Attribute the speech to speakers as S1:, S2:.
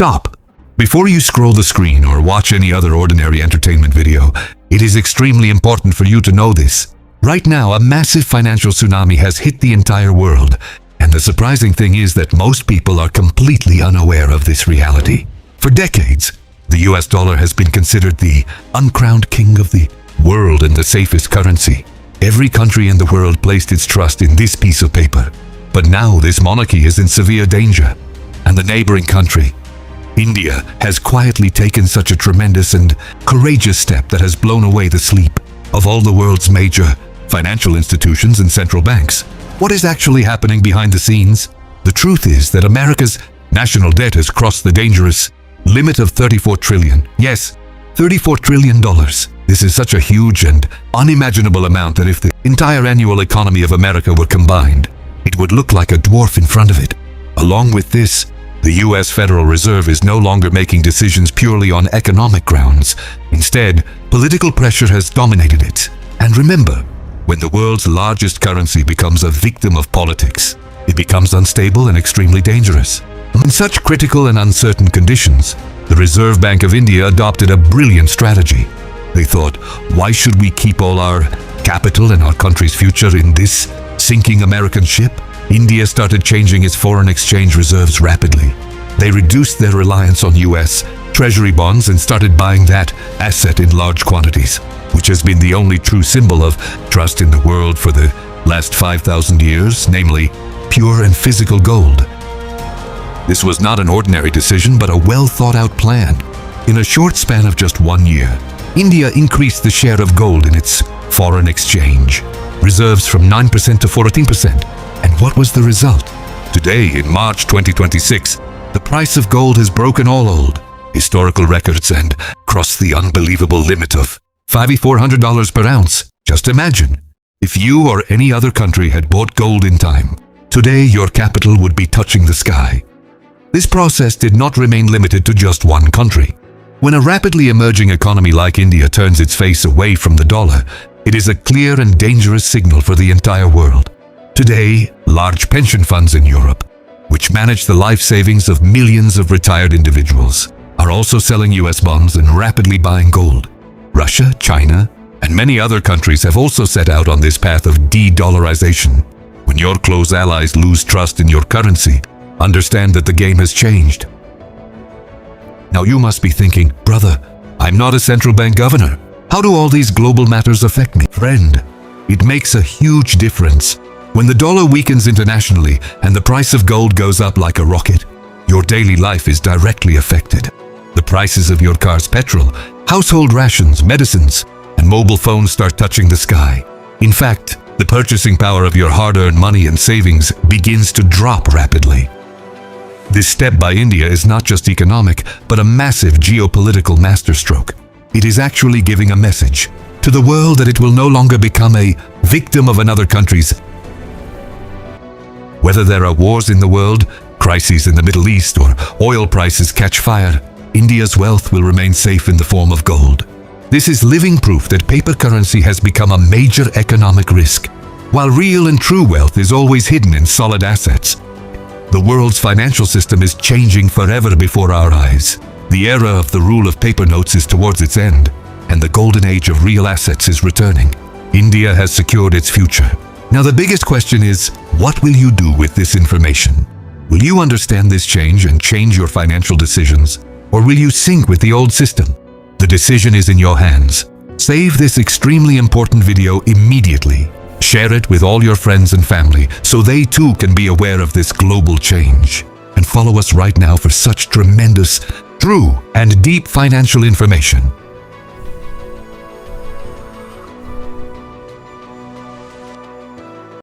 S1: Stop! Before you scroll the screen or watch any other ordinary entertainment video, it is extremely important for you to know this. Right now, a massive financial tsunami has hit the entire world, and the surprising thing is that most people are completely unaware of this reality. For decades, the US dollar has been considered the uncrowned king of the world and the safest currency. Every country in the world placed its trust in this piece of paper. But now this monarchy is in severe danger, and the neighboring country, India, has quietly taken such a tremendous and courageous step that has blown away the sleep of all the world's major financial institutions and central banks. What is actually happening behind the scenes? The truth is that America's national debt has crossed the dangerous limit of $34 trillion. Yes, $34 trillion. This is such a huge and unimaginable amount that if the entire annual economy of America were combined, it would look like a dwarf in front of it. Along with this, the US Federal Reserve is no longer making decisions purely on economic grounds. Instead, political pressure has dominated it. And remember, when the world's largest currency becomes a victim of politics, it becomes unstable and extremely dangerous. In such critical and uncertain conditions, the Reserve Bank of India adopted a brilliant strategy. They thought, why should we keep all our capital and our country's future in this sinking American ship? India started changing its foreign exchange reserves rapidly. They reduced their reliance on US Treasury bonds and started buying that asset in large quantities, which has been the only true symbol of trust in the world for the last 5,000 years, namely pure and physical gold. This was not an ordinary decision, but a well-thought-out plan. In a short span of just 1 year, India increased the share of gold in its foreign exchange reserves from 9% to 14%. And what was the result? Today, in March 2026, the price of gold has broken all old historical records and crossed the unbelievable limit of $5,400 per ounce. Just imagine, if you or any other country had bought gold in time, today your capital would be touching the sky. This process did not remain limited to just one country. When a rapidly emerging economy like India turns its face away from the dollar, it is a clear and dangerous signal for the entire world. Today, large pension funds in Europe, which manage the life savings of millions of retired individuals, are also selling US bonds and rapidly buying gold. Russia, China, and many other countries have also set out on this path of de-dollarization. When your close allies lose trust in your currency, understand that the game has changed. Now you must be thinking, brother, I'm not a central bank governor. How do all these global matters affect me? Friend, it makes a huge difference. When the dollar weakens internationally and the price of gold goes up like a rocket, your daily life is directly affected. The prices of your car's petrol, household rations, medicines, and mobile phones start touching the sky. In fact, the purchasing power of your hard-earned money and savings begins to drop rapidly. This step by India is not just economic, but a massive geopolitical masterstroke. It is actually giving a message to the world that it will no longer become a victim of another country's. Whether there are wars in the world, crises in the Middle East, or oil prices catch fire, India's wealth will remain safe in the form of gold. This is living proof that paper currency has become a major economic risk, while real and true wealth is always hidden in solid assets. The world's financial system is changing forever before our eyes. The era of the rule of paper notes is towards its end, and the golden age of real assets is returning. India has secured its future. Now the biggest question is, what will you do with this information? Will you understand this change and change your financial decisions? Or will you sink with the old system? The decision is in your hands. Save this extremely important video immediately. Share it with all your friends and family so they too can be aware of this global change. And follow us right now for such tremendous, true, and deep financial information.